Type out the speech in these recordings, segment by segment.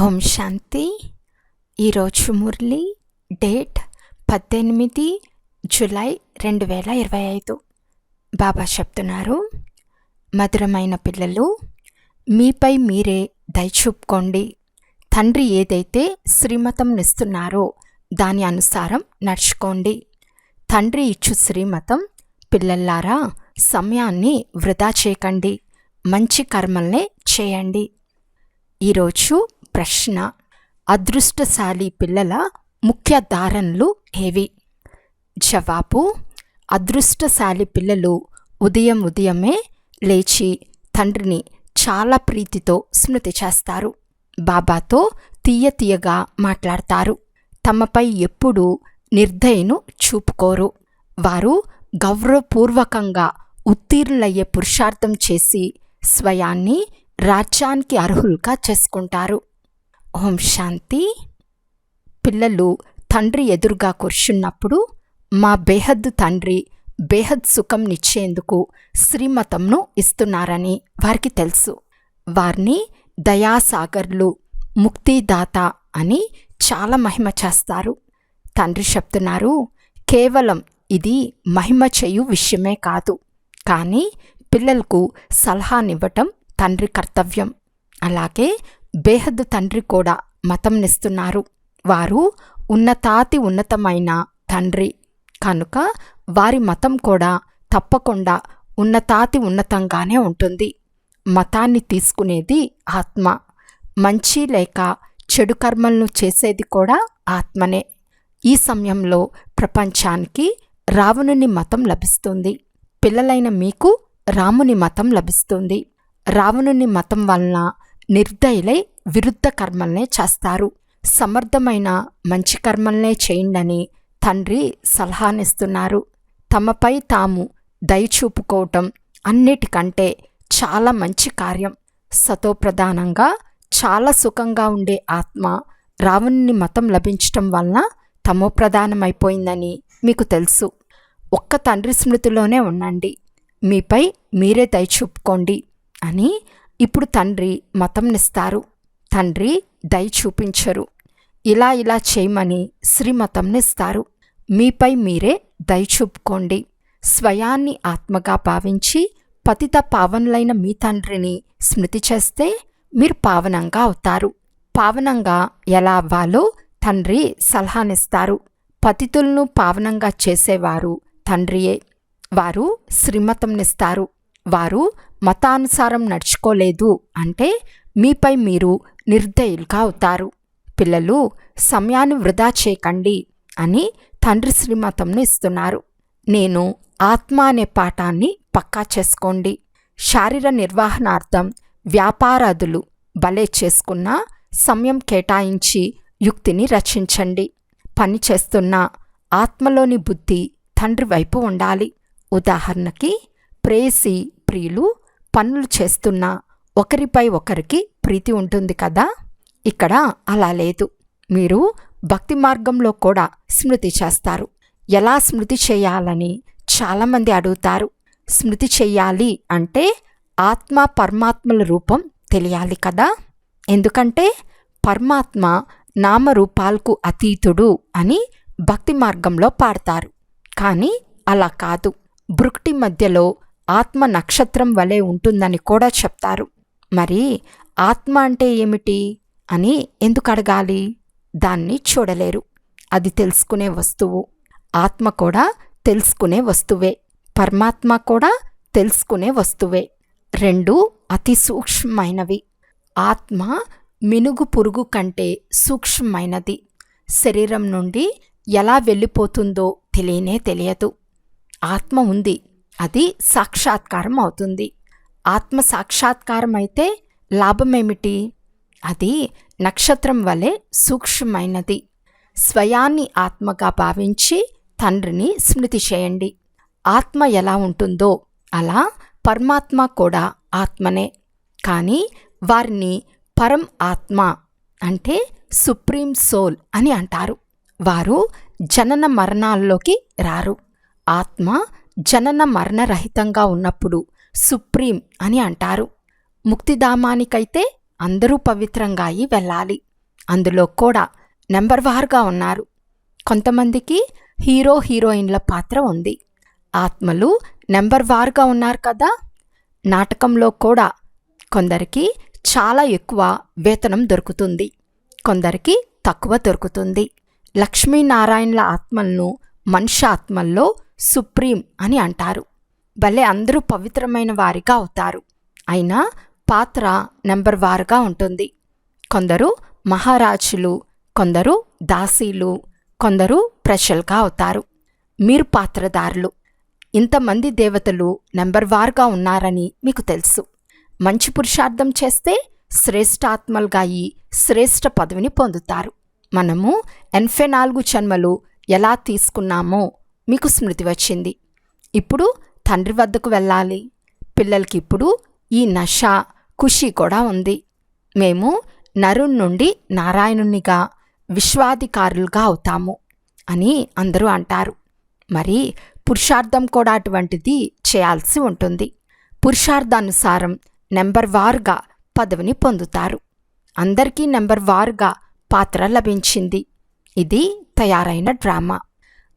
ఓం శాంతి. ఈరోజు Murali date 18 July 2025. బాబా చెప్తున్నారు, మధురమైన పిల్లలు, మీపై మీరే దయ చూపుకోండి. తండ్రి ఏదైతే శ్రీమతంనిస్తున్నారో దాని అనుసారం నడుచుకోండి. తండ్రి ఇచ్చు శ్రీమతం, పిల్లల్లారా సమయాన్ని వృధా చేయకండి, మంచి కర్మల్నే చేయండి. ఈరోజు ప్రశ్న: అదృష్టశాలి పిల్లల ముఖ్య ధారణలు ఏవి? జవాబు: అదృష్టశాలి పిల్లలు ఉదయమే లేచి తండ్రిని చాలా ప్రీతితో స్మృతి చేస్తారు. బాబాతో తీయగా మాట్లాడతారు. తమపై ఎప్పుడూ నిర్దయను చూపుకోరు. వారు గౌరవపూర్వకంగా ఉత్తీర్ణులయ్యే పురుషార్థం చేసి స్వయాన్ని రాజ్యానికి అర్హులుగా చేసుకుంటారు. ఓం శాంతి. పిల్లలు తండ్రి ఎదురుగా కూర్చున్నప్పుడు మా బేహద్ తండ్రి బేహద్ సుఖం నిచ్చేందుకు శ్రీమతంను ఇస్తున్నారని వారికి తెలుసు. వారిని దయాసాగర్లు, ముక్తిదాత అని చాలా మహిమ చేస్తారు. తండ్రి చెప్తున్నారు, కేవలం ఇది మహిమ చేయు విషయమే కాదు, కానీ పిల్లలకు సలహానివ్వటం తండ్రి కర్తవ్యం. అలాగే బేహద్ తండ్రి కూడా మతంనిస్తున్నారు. వారు ఉన్నతమైన తండ్రి కనుక వారి మతం కూడా తప్పకుండా ఉన్నతంగానే ఉంటుంది. మతాన్ని తీసుకునేది ఆత్మ. మంచి లేక చెడు కర్మలను చేసేది కూడా ఆత్మనే. ఈ సమయంలో ప్రపంచానికి రావణుని మతం లభిస్తుంది. పిల్లలైన మీకు రాముని మతం లభిస్తుంది. రావణుని మతం వలన నిర్దయులై విరుద్ధ కర్మల్నే చేస్తారు. సమర్థమైన మంచి కర్మల్నే చేయండని తండ్రి సలహానిస్తున్నారు. తమపై తాము దయచూపుకోవటం అన్నిటికంటే చాలా మంచి కార్యం. సతోప్రధానంగా చాలా సుఖంగా ఉండే ఆత్మ రావణుని మతం లభించటం వలన తమోప్రధానమైపోయిందని మీకు తెలుసు. ఒక్క తండ్రి స్మృతిలోనే ఉండండి, మీపై మీరే దయచూపుకోండి అని ఇప్పుడు తండ్రి మతంనిస్తారు. తండ్రి దయ చూపించరు. ఇలా చేయమని శ్రీమతంనిస్తారు. మీపై మీరే దయ చూపుకోండి. స్వయాన్ని ఆత్మగా భావించి పతిత పావనులైన మీ తండ్రిని స్మృతి చేస్తే మీరు పావనంగా అవుతారు. పావనంగా ఎలా అవ్వాలో తండ్రి సలహానిస్తారు. పతితులను పావనంగా చేసేవారు తండ్రియే. వారు శ్రీమతంనిస్తారు. వారు మతానుసారం నడుచుకోలేదు అంటే మీపై మీరు నిర్దయులుగా అవుతారు. పిల్లలు సమయాన్ని వృధా చేయకండి అని తండ్రి శ్రీమతంను ఇస్తున్నారు. నేను ఆత్మ అనే పాఠాన్ని పక్కా చేసుకోండి. శారీర నిర్వహణార్థం వ్యాపారాదులు భలే చేసుకున్న సమయం కేటాయించి యుక్తిని రచించండి. పని చేస్తున్న ఆత్మలోని బుద్ధి తండ్రి వైపు ఉండాలి. ఉదాహరణకి ప్రేయసి ప్రియులు పనులు చేస్తున్నా ఒకరిపై ఒకరికి ప్రీతి ఉంటుంది కదా. ఇక్కడ అలా లేదు. మీరు భక్తి మార్గంలో కూడా స్మృతి చేస్తారు. ఎలా స్మృతి చేయాలని చాలామంది అడుగుతారు. స్మృతి చెయ్యాలి అంటే ఆత్మ పరమాత్మల రూపం తెలియాలి కదా. ఎందుకంటే పరమాత్మ నామరూపాలకు అతీతుడు అని భక్తి మార్గంలో పాడతారు. కానీ అలా కాదు. భృకుటి మధ్యలో ఆత్మ నక్షత్రం వలె ఉంటుందని కూడా చెప్తారు. మరి ఆత్మ అంటే ఏమిటి అని ఎందుకు అడగాలి? దాన్ని చూడలేరు. అది తెలుసుకునే వస్తువు. ఆత్మ కూడా తెలుసుకునే వస్తువే. పరమాత్మ కూడా తెలుసుకునే వస్తువే. రెండు అతి సూక్ష్మమైనవి. ఆత్మ మినుగు పురుగు కంటే సూక్ష్మమైనది. శరీరం నుండి ఎలా వెళ్ళిపోతుందో తెలియదు. ఆత్మ ఉంది, అది సాక్షాత్కారం అవుతుంది. ఆత్మ సాక్షాత్కారం అయితే లాభమేమిటి? అది నక్షత్రం వలె సూక్ష్మమైనది. స్వయాన్ని ఆత్మగా భావించి తండ్రిని స్మృతి చేయండి. ఆత్మ ఎలా ఉంటుందో అలా పరమాత్మ కూడా ఆత్మనే. కానీ వారిని పరం ఆత్మ అంటే సుప్రీం సోల్ అని అంటారు. వారు జనన మరణాల్లోకి రారు. ఆత్మ జనన మరణరహితంగా ఉన్నప్పుడు సుప్రీం అని అంటారు. ముక్తిధామానికైతే అందరూ పవిత్రంగా అయి వెళ్ళాలి. అందులో కూడా నెంబర్ వారుగా ఉన్నారు. కొంతమందికి హీరో హీరోయిన్ల పాత్ర ఉంది. ఆత్మలు నెంబర్ వారుగా ఉన్నారు కదా. నాటకంలో కూడా కొందరికి చాలా ఎక్కువ వేతనం దొరుకుతుంది, కొందరికి తక్కువ దొరుకుతుంది. లక్ష్మీనారాయణల ఆత్మలను మనిషి ఆత్మల్లో సుప్రీం అని అంటారు. భలే అందరూ పవిత్రమైన వారిగా అవుతారు. అయినా పాత్ర నెంబర్ వారుగా ఉంటుంది. కొందరు మహారాజులు, కొందరు దాసీలు, కొందరు ప్రజలుగా అవుతారు. మీరు పాత్రదారులు. ఇంతమంది దేవతలు నెంబర్ వారుగా ఉన్నారని మీకు తెలుసు. మంచి పురుషార్థం చేస్తే శ్రేష్ఠాత్మలుగా అయి శ్రేష్ఠ పదవిని పొందుతారు. మనము 84 జన్మలు ఎలా తీసుకున్నామో మీకు స్మృతి వచ్చింది. ఇప్పుడు తండ్రి వద్దకు వెళ్ళాలి. పిల్లలకి ఇప్పుడు ఈ నష ఖుషి కూడా ఉంది. మేము నరుని నుండి నారాయణునిగా విశ్వాధికారులుగా అవుతాము అని అందరూ అంటారు. మరి పురుషార్థం కూడా అటువంటిది చేయాల్సి ఉంటుంది. పురుషార్థానుసారం నెంబర్ వారుగా పదవిని పొందుతారు. అందరికీ నెంబర్ వారుగా పాత్ర లభించింది. ఇది తయారైన డ్రామా.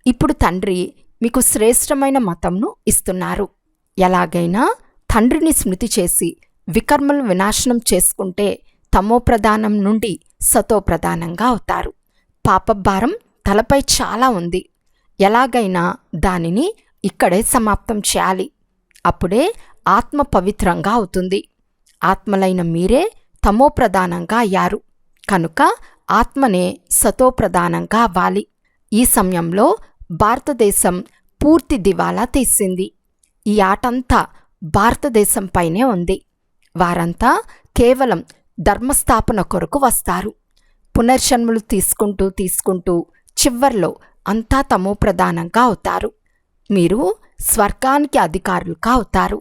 ఇప్పుడు తండ్రి మీకు శ్రేష్టమైన మతంను ఇస్తున్నారు. ఎలాగైనా తండ్రిని స్మృతి చేసి వికర్మలు వినాశనం చేసుకుంటే తమోప్రధానం నుండి సతోప్రధానంగా అవుతారు. పాపభారం తలపై చాలా ఉంది. ఎలాగైనా దానిని ఇక్కడే సమాప్తం చేయాలి. అప్పుడే ఆత్మ పవిత్రంగా అవుతుంది. ఆత్మలైన మీరే తమోప్రధానంగా అయ్యారు కనుక ఆత్మనే సతోప్రధానంగా అవ్వాలి. ఈ సమయంలో భారతదేశం పూర్తి దివాలా తీసింది. ఈ ఆటంతా భారతదేశం పైనే ఉంది. వారంతా కేవలం ధర్మస్థాపన కొరకు వస్తారు. పునర్జన్మలు తీసుకుంటూ తీసుకుంటూ చివర్లో అంతా తమోప్రధానంగా అవుతారు. మీరు స్వర్గానికి అధికారులుగా అవుతారు.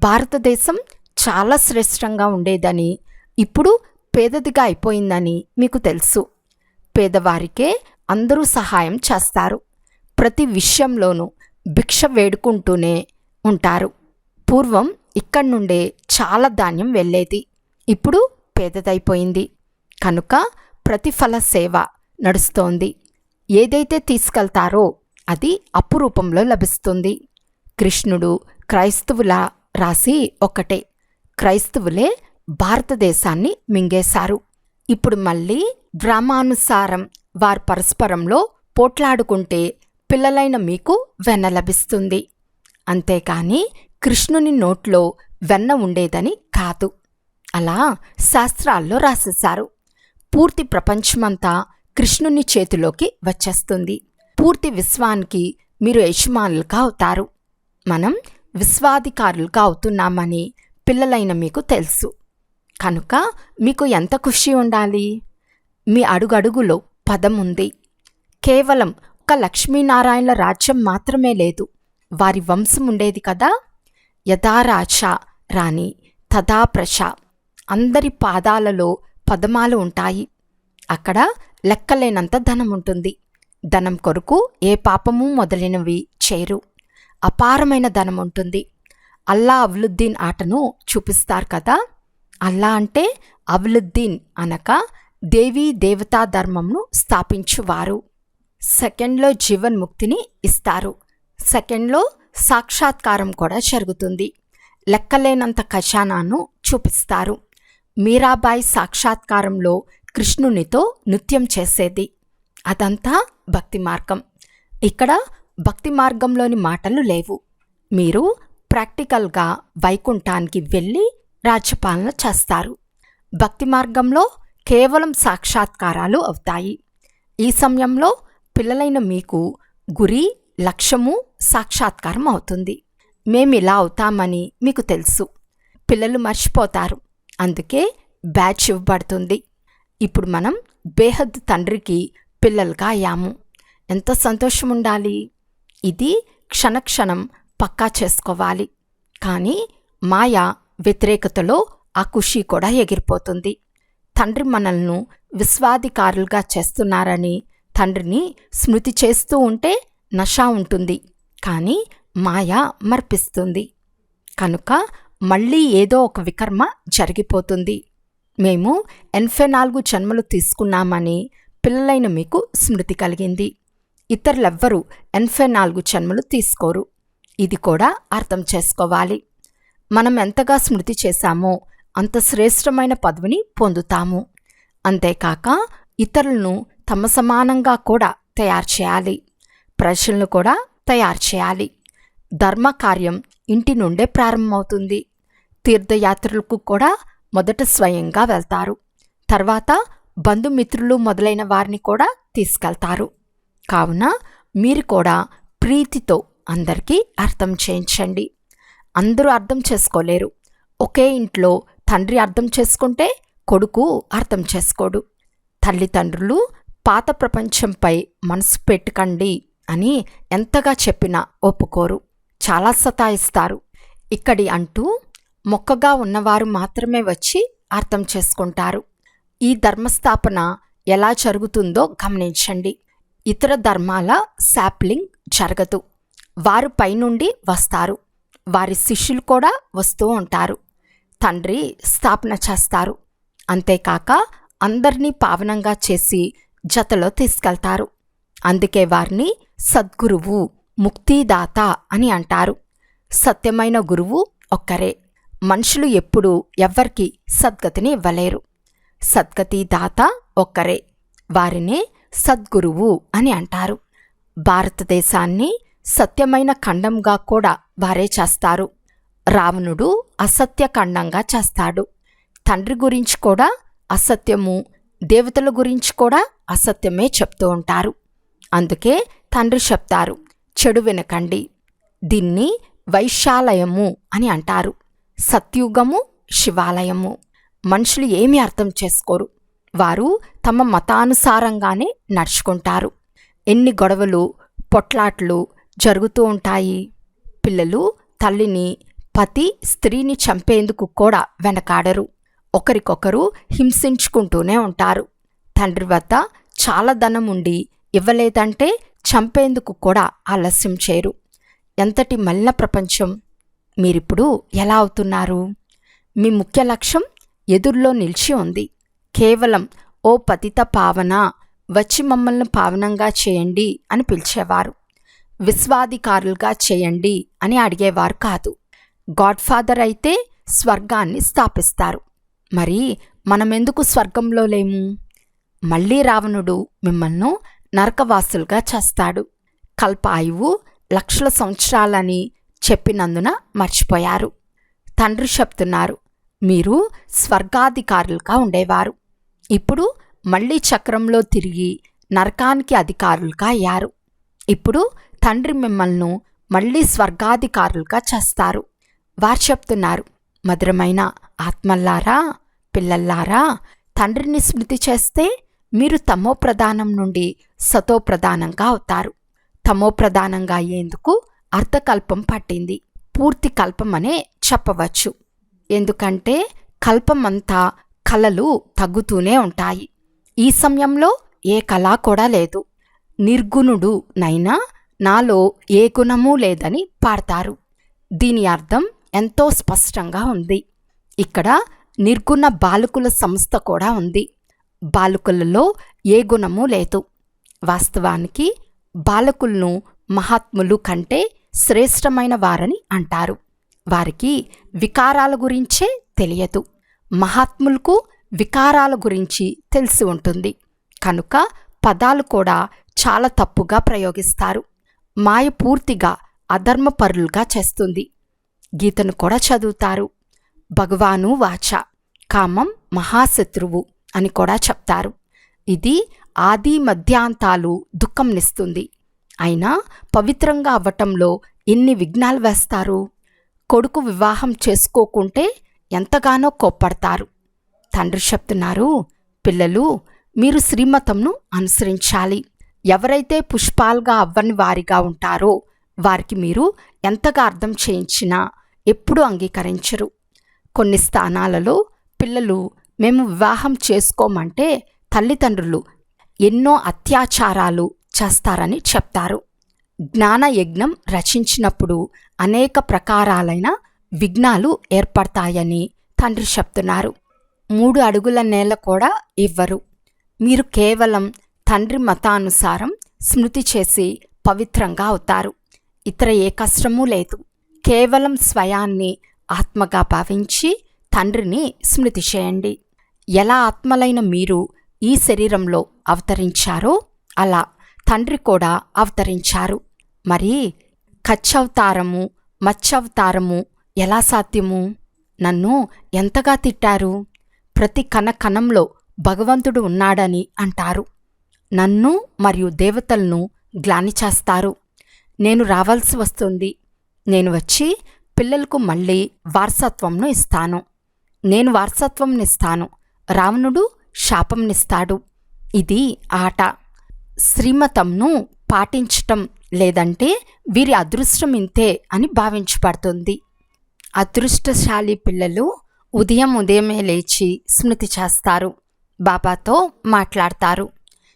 భారతదేశం చాలా శ్రేష్టంగా ఉండేదని, ఇప్పుడు పేదదిగా అయిపోయిందని మీకు తెలుసు. పేదవారికే అందరూ సహాయం చేస్తారు. ప్రతి విషయంలోనూ భిక్ష వేడుకుంటూనే ఉంటారు. పూర్వం ఇక్కడి నుండే చాలా ధాన్యం వెళ్ళేది, ఇప్పుడు పేదదైపోయింది కనుక ప్రతిఫల సేవ నడుస్తోంది. ఏదైతే తీసుకెళ్తారో అది అప్పు రూపంలో లభిస్తుంది. కృష్ణుడు క్రైస్తవుల రాసి ఒక్కటే. క్రైస్తవులే భారతదేశాన్ని మింగేశారు. ఇప్పుడు మళ్ళీ డ్రామానుసారం వారు పరస్పరంలో పోట్లాడుకుంటే పిల్లలైన మీకు వెన్న లభిస్తుంది. అంతేకాని కృష్ణుని నోట్లో వెన్న ఉండేదని కాదు. అలా శాస్త్రాల్లో రాసేశారు. పూర్తి ప్రపంచమంతా కృష్ణుని చేతిలోకి వచ్చేస్తుంది. పూర్తి విశ్వానికి మీరు యజమానులుగా అవుతారు. మనం విశ్వాధికారులుగా అవుతున్నామని పిల్లలైన మీకు తెలుసు కనుక మీకు ఎంత ఖుషి ఉండాలి. మీ అడుగడుగులో పదం ఉంది. కేవలం ఒక లక్ష్మీనారాయణల రాజ్యం మాత్రమే లేదు, వారి వంశం ఉండేది కదా. యథారాజ రాణి తథా ప్రజ. అందరి పాదాలలో పదమాలు ఉంటాయి. అక్కడ లెక్కలేనంత ధనం ఉంటుంది. ధనం కొరకు ఏ పాపము మొదలైనవి చేయరు. అపారమైన ధనం ఉంటుంది. అల్లా అవలుద్దీన్ ఆటను చూపిస్తారు కదా. అల్లా అంటే అవలుద్దీన్ అనక దేవీ దేవతా ధర్మంను స్థాపించువారు. సెకండ్లో జీవన్ముక్తిని ఇస్తారు. సెకండ్లో సాక్షాత్కారం కూడా జరుగుతుంది. లెక్కలేనంత ఖజానాను చూపిస్తారు. మీరాబాయి సాక్షాత్కారంలో కృష్ణునితో నృత్యం చేసేది. అదంతా భక్తి మార్గం. ఇక్కడ భక్తి మార్గంలోని మాటలు లేవు. మీరు ప్రాక్టికల్గా వైకుంఠానికి వెళ్ళి రాజ్యపాలన చేస్తారు. భక్తి మార్గంలో కేవలం సాక్షాత్కారాలు అవుతాయి. ఈ సమయంలో పిల్లలైన మీకు గురి లక్ష్యము సాక్షాత్కారం అవుతుంది. మేమిలా అవుతామని మీకు తెలుసు. పిల్లలు మర్చిపోతారు, అందుకే బ్యాచ్ ఇవ్వబడుతుంది. ఇప్పుడు మనం బేహద్ తండ్రికి పిల్లలుగా అయ్యాము. ఎంత సంతోషం ఉండాలి. ఇది క్షణక్షణం పక్కా చేసుకోవాలి. కానీ మాయా వ్యతిరేకతలో ఆ ఖుషి కూడా ఎగిరిపోతుంది. తండ్రి మనల్ని విశ్వాధికారులుగా చేస్తున్నారని తండ్రిని స్మృతి చేస్తూ ఉంటే నష ఉంటుంది, కానీ మాయ మర్పిస్తుంది. కనుక మళ్ళీ ఏదో ఒక వికర్మ జరిగిపోతుంది. మేము 84 జన్మలు తీసుకున్నామని పిల్లలైన మీకు స్మృతి కలిగింది. ఇతరులెవ్వరూ 84 జన్మలు తీసుకోరు. ఇది కూడా అర్థం చేసుకోవాలి. మనం ఎంతగా స్మృతి చేశామో అంత శ్రేష్టమైన పదవిని పొందుతాము. అంతేకాక ఇతరులను తమ సమానంగా కూడా తయారు చేయాలి. ప్రజలను కూడా తయారు చేయాలి. ధర్మకార్యం ఇంటి నుండే ప్రారంభమవుతుంది. తీర్థయాత్రలకు కూడా మొదట స్వయంగా వెళ్తారు. తర్వాత బంధుమిత్రులు మొదలైన వారిని కూడా తీసుకెళ్తారు. కావున మీరు కూడా ప్రీతితో అందరికీ అర్థం చేయించండి. అందరూ అర్థం చేసుకోలేరు. ఒకే ఇంట్లో తండ్రి అర్థం చేసుకుంటే కొడుకు అర్థం చేసుకోడు. తల్లిదండ్రులు పాత ప్రపంచంపై మనసు పెట్టకండి అని ఎంతగా చెప్పినా ఒప్పుకోరు. చాలా సతాయిస్తారు. ఇక్కడి అంటూ మొక్కగా ఉన్నవారు మాత్రమే వచ్చి అర్థం చేసుకుంటారు. ఈ ధర్మస్థాపన ఎలా జరుగుతుందో గమనించండి. ఇతర ధర్మాల శాప్లింగ్ జరగదు. వారు పైనుండి వస్తారు. వారి శిష్యులు కూడా వస్తూ ఉంటారు. తండ్రి స్థాపన చేస్తారు. అంతేకాక అందరినీ పావనంగా చేసి జతలో తీసుకెళ్తారు. అందుకే వారిని సద్గురువు, ముక్తిదాత అని అంటారు. సత్యమైన గురువు ఒక్కరే. మనుషులు ఎప్పుడూ ఎవ్వరికి సద్గతిని ఇవ్వలేరు. సద్గతి దాత ఒక్కరే. వారినే సద్గురువు అని అంటారు. భారతదేశాన్ని సత్యమైన ఖండంగా కూడా వారే చేస్తారు. రావణుడు అసత్య ఖండంగా చేస్తాడు. తండ్రి గురించి కూడా అసత్యము, దేవతల గురించి కూడా అసత్యమే చెప్తూ ఉంటారు. అందుకే తండ్రి చెప్తారు, చెడు వినకండి. దీన్ని వైశాలయము అని అంటారు. సత్యుగము, శివాలయము. మనుషులు ఏమీ అర్థం చేసుకోరు. వారు తమ మతానుసారంగానే నడుచుకుంటారు. ఎన్ని గొడవలు, పొట్లాట్లు జరుగుతూ ఉంటాయి. పిల్లలు తల్లిని, పతి స్త్రీని చంపేందుకు కూడా వెనకాడరు. ఒకరికొకరు హింసించుకుంటూనే ఉంటారు. తండ్రి వద్ద చాలా ధనం ఉండి ఇవ్వలేదంటే చంపేందుకు కూడా ఆలస్యం చేయరు. ఎంతటి మలిన ప్రపంచం! మీరిప్పుడు ఎలా అవుతున్నారు? మీ ముఖ్య లక్ష్యం ఎదుర్లో నిలిచి ఉంది. కేవలం ఓ పతిత పావన, వచ్చి మమ్మల్ని పావనంగా చేయండి అని పిలిచేవారు. విశ్వాధికారులుగా చేయండి అని అడిగేవారు కాదు. గాడ్ఫాదర్ అయితే స్వర్గాన్ని స్థాపిస్తారు. మరి మనమెందుకు స్వర్గంలో లేము? మళ్ళీ రావణుడు మిమ్మల్ని నరకవాసులుగా చేస్తాడు. కల్పాయువు లక్షల సంవత్సరాలని చెప్పినందున మర్చిపోయారు. తండ్రి చెప్తున్నారు, మీరు స్వర్గాధికారులుగా ఉండేవారు. ఇప్పుడు మళ్ళీ చక్రంలో తిరిగి నరకానికి అధికారులుగా అయ్యారు. ఇప్పుడు తండ్రి మిమ్మల్ని మళ్ళీ స్వర్గాధికారులుగా చేస్తారు. వారు చెప్తున్నారు, మధురమైన ఆత్మల్లారా, పిల్లల్లారా, తండ్రిని స్మృతి చేస్తే మీరు తమో ప్రధానం నుండి సతో ప్రధానంగా అవుతారు. తమో ప్రధానంగా అయ్యేందుకు అర్ధకల్పం పట్టింది. పూర్తి కల్పమనే చెప్పవచ్చు. ఎందుకంటే కల్పమంతా కళలు తగ్గుతూనే ఉంటాయి. ఈ సమయంలో ఏ కళ కూడా లేదు. నిర్గుణుడు నైనా నాలో ఏ గుణమూ లేదని పాడతారు. దీని అర్థం ఎంతో స్పష్టంగా ఉంది. ఇక్కడ నిర్గుణ బాలకుల సంస్థ కూడా ఉంది. బాలకులలో ఏ గుణమూ లేదు. వాస్తవానికి బాలకులను మహాత్ములు కంటే శ్రేష్టమైన వారని అంటారు. వారికి వికారాల గురించే తెలియదు. మహాత్ములకు వికారాల గురించి తెలిసి ఉంటుంది. కనుక పదాలు కూడా చాలా తప్పుగా ప్రయోగిస్తారు. మాయ పూర్తిగా అధర్మపరులుగా చేస్తుంది. గీతను కూడా చదువుతారు. భగవాను వాచ, కామం మహాశత్రువు అని కూడా చెప్తారు. ఇది ఆది మధ్యాంతాలు దుఃఖంనిస్తుంది. అయినా పవిత్రంగా అవ్వటంలో ఎన్ని విఘ్నాలు వేస్తారు. కొడుకు వివాహం చేసుకోకుంటే ఎంతగానో కోప్పడతారు. తండ్రి చెప్తున్నారు, పిల్లలు మీరు శ్రీమతంను అనుసరించాలి. ఎవరైతే పుష్పాలుగా అవ్వని వారిగా ఉంటారో వారికి మీరు ఎంతగా అర్థం చేయించినా ఎప్పుడూ అంగీకరించరు. కొన్ని స్థానాలలో పిల్లలు మేము వివాహం చేసుకోమంటే తల్లిదండ్రులు ఎన్నో అత్యాచారాలు చేస్తారని చెప్తారు. జ్ఞానయజ్ఞం రచించినప్పుడు అనేక ప్రకారాలైన విఘ్నాలు ఏర్పడతాయని తండ్రి చెప్తున్నారు. 3 అడుగుల నేల కూడా ఇవ్వరు. మీరు కేవలం తండ్రి మతానుసారం స్మృతి చేసి పవిత్రంగా అవుతారు. ఇతర ఏ కష్టమూ లేదు. కేవలం స్వయాన్ని ఆత్మగా భావించి తండ్రిని స్మృతి చేయండి. ఎలా ఆత్మలైన మీరు ఈ శరీరంలో అవతరించారో అలా తండ్రి కూడా అవతరించారు. మరి కచ్చవతారము, మత్స్యావతారము ఎలా సాధ్యము? నన్ను ఎంతగా తిట్టారు. ప్రతి కణకణంలో భగవంతుడు ఉన్నాడని అంటారు. నన్ను మరియు దేవతలను గ్లాని చేస్తారు. నేను రావాల్సి వస్తుంది. నేను వచ్చి పిల్లలకు మళ్ళీ వారసత్వంను ఇస్తాను. నేను వారసత్వంనిస్తాను. రావణుడు శాపంనిస్తాడు. ఇది ఆట. శ్రీమతంను పాటించటం లేదంటే వీరి అదృష్టం ఇంతే అని భావించబడుతుంది. అదృష్టశాలి పిల్లలు ఉదయమే లేచి స్మృతి చేస్తారు. బాబాతో మాట్లాడతారు.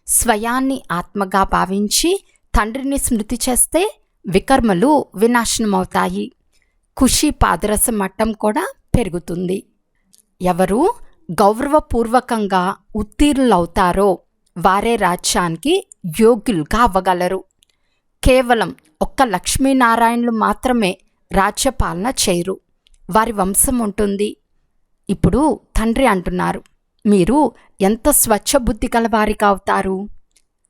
స్వయాన్ని ఆత్మగా భావించి తండ్రిని స్మృతి చేస్తే వికర్మలు వినాశనమవుతాయి. ఖుషి పాదరస మట్టం కూడా పెరుగుతుంది. ఎవరు గౌరవపూర్వకంగా ఉత్తీర్ణులవుతారో వారే రాజ్యానికి యోగ్యులుగా అవ్వగలరు. కేవలం ఒక్క లక్ష్మీనారాయణులు మాత్రమే రాజ్యపాలన చేయరు. వారి వంశం ఉంటుంది. ఇప్పుడు తండ్రి అంటున్నారు, మీరు ఎంత స్వచ్ఛబుద్ధి గలవారిగా అవుతారు.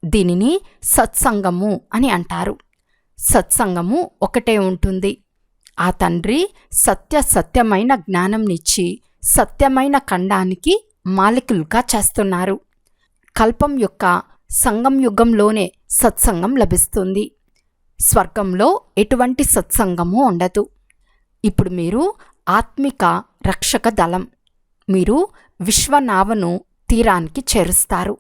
దీనిని సత్సంగము అని అంటారు. సత్సంగము ఒకటే ఉంటుంది. ఆ తండ్రి సత్యమైన జ్ఞానంనిచ్చి సత్యమైన ఖండానికి మాలికులుగా చేస్తున్నారు. కల్పం యొక్క సంగం యుగంలోనే సత్సంగం లభిస్తుంది. స్వర్గంలో ఎటువంటి సత్సంగము ఉండదు. ఇప్పుడు మీరు ఆత్మిక రక్షక దళం. మీరు విశ్వనావను తీరానికి చేరుస్తారు.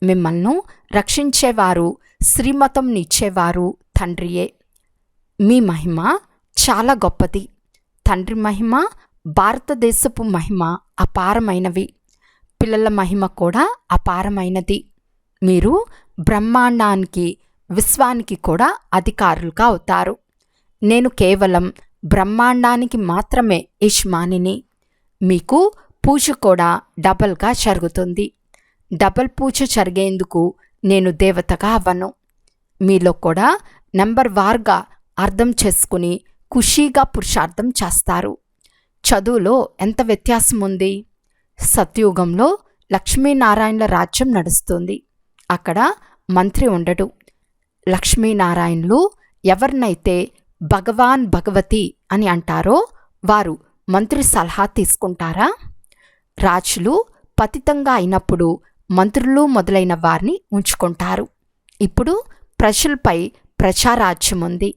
మిమ్మల్ని రక్షించేవారు, శ్రీమతంనిచ్చేవారు తండ్రియే. మీ మహిమ చాలా గొప్పది. తండ్రి మహిమ, భారతదేశపు మహిమ అపారమైనవి. పిల్లల మహిమ కూడా అపారమైనది. మీరు బ్రహ్మాండానికి, విశ్వానికి కూడా అధికారులుగా అవుతారు. నేను కేవలం బ్రహ్మాండానికి మాత్రమే యజమానిని. మీకు పూజ కూడా డబల్గా జరుగుతుంది. డబల్ పూజ జరిగేందుకు నేను దేవతగా అవ్వను. మీలో కూడా నెంబర్ వార్గా అర్థం చేసుకుని ఖుషీగా పురుషార్థం చేస్తారు. చదువులో ఎంత వ్యత్యాసం ఉంది. సత్యుగంలో లక్ష్మీనారాయణల రాజ్యం నడుస్తుంది. అక్కడ మంత్రి ఉండడు. లక్ష్మీనారాయణులు ఎవరినైతే భగవాన్ భగవతి అని అంటారో వారు మంత్రి సలహా తీసుకుంటారా? రాజులు పతితంగా అయినప్పుడు మంత్రులు మొదలైన వారిని ఉంచుకుంటారు. ఇప్పుడు ప్రజలపై ప్రజారాజ్యం ఉంది.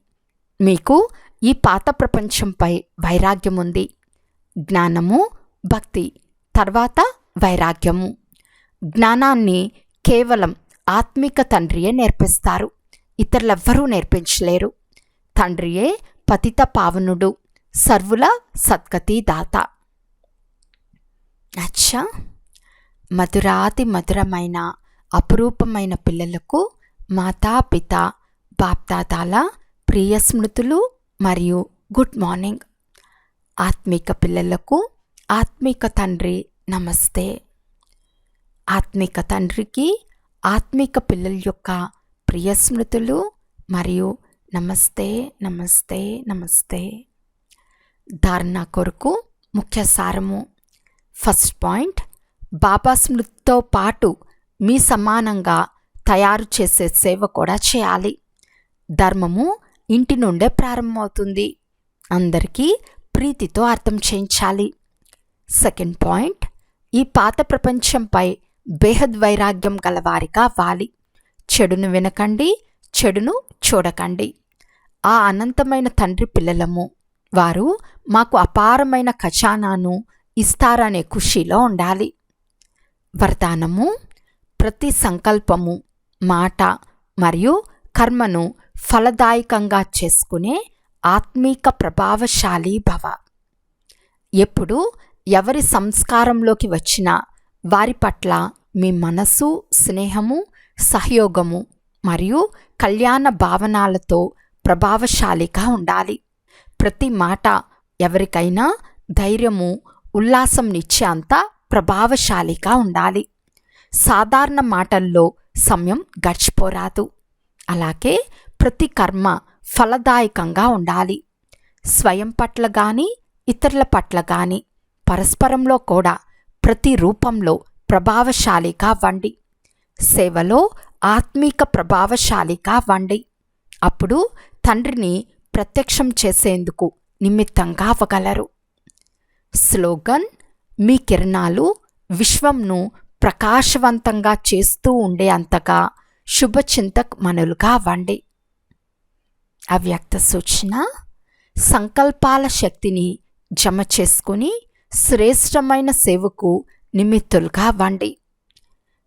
మీకు ఈ పాత ప్రపంచంపై వైరాగ్యం ఉంది. జ్ఞానము, భక్తి, తర్వాత వైరాగ్యము. జ్ఞానాన్ని కేవలం ఆత్మిక తండ్రియే నేర్పిస్తారు. ఇతరులెవ్వరూ నేర్పించలేరు. తండ్రియే పతిత పావనుడు, సర్వుల సద్గతి దాత. అచ్చా, మధురాతి మధురమైన అపురూపమైన పిల్లలకు మాతాపిత బాప్దాదాల ప్రియ స్మృతులు మరియు గుడ్ మార్నింగ్. ఆత్మిక పిల్లలకు ఆత్మిక తండ్రి నమస్తే. ఆత్మిక తండ్రికి ఆత్మిక పిల్లల యొక్క ప్రియ స్మృతులు మరియు నమస్తే నమస్తే నమస్తే. ధారణ కొరకు ముఖ్య సారము. ఫస్ట్ పాయింట్, బాబా స్మృతితో పాటు మీ సమానంగా తయారు చేసే సేవ కూడా చేయాలి. ధర్మము ఇంటి నుండే ప్రారంభమవుతుంది. అందరికీ ప్రీతితో అర్థం చేయించాలి. సెకండ్ పాయింట్, ఈ పాత ప్రపంచంపై బేహద్ వైరాగ్యం గలవారిగా అవ్వాలి. చెడును వినకండి, చెడును చూడకండి. ఆ అనంతమైన తండ్రి పిల్లలము. వారు మాకు అపారమైన ఖజానాను ఇస్తారనే ఖుషీలో ఉండాలి. వరదానము: ప్రతి సంకల్పము, మాట మరియు కర్మను ఫలదాయకంగా చేసుకునే ఆత్మీక ప్రభావశాలి భవ. ఎప్పుడు ఎవరి సంస్కారంలోకి వచ్చినా వారి పట్ల మీ మనసు, స్నేహము, సహయోగము మరియు కళ్యాణ భావనాలతో ప్రభావశాలిగా ఉండాలి. ప్రతి మాట ఎవరికైనా ధైర్యము, ఉల్లాసంనిచ్చే అంత ప్రభావశాలిగా ఉండాలి. సాధారణ మాటల్లో సమయం గడిచిపోరాదు. అలాగే ప్రతి కర్మ ఫలదాయకంగా ఉండాలి. స్వయం పట్ల కానీ ఇతరుల పట్ల కానీ పరస్పరంలో కూడా ప్రతి రూపంలో ప్రభావశాలిగా వండి. సేవలో ఆత్మీక ప్రభావశాలిగా వండి. అప్పుడు తండ్రిని ప్రత్యక్షం చేసేందుకు నిమిత్తంగా అవ్వగలరు. స్లోగన్: మీ కిరణాలు విశ్వంను ప్రకాశవంతంగా చేస్తూ ఉండే అంతగా శుభచింతక్ మనులుగా వండి. అవ్యక్త సూచన: సంకల్పాల శక్తిని జమ చేసుకుని శ్రేష్టమైన సేవకు నిమిత్తులుగా వండి.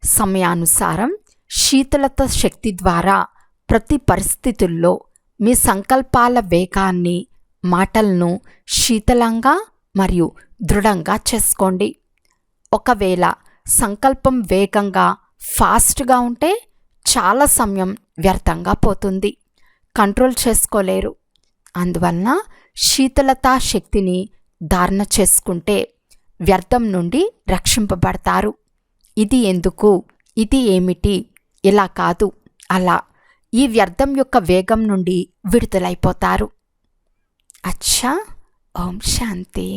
సమయానుసారం శీతలత శక్తి ద్వారా ప్రతి పరిస్థితుల్లో మీ సంకల్పాల వేగాన్ని, మాటలను శీతలంగా మరియు దృఢంగా చేసుకోండి. ఒకవేళ సంకల్పం వేగంగా ఫాస్ట్గా ఉంటే చాలా సమయం వ్యర్థంగా పోతుంది, కంట్రోల్ చేసుకోలేరు. అందువలన శీతలతా శక్తిని ధారణ చేసుకుంటే వ్యర్థం నుండి రక్షింపబడతారు. ఇది ఎందుకు, ఇది ఏమిటి, ఇలా కాదు, అలా ఈ వ్యర్థం యొక్క వేగం నుండి విడుదలైపోతారు. అచ్చా. ఓం శాంతి.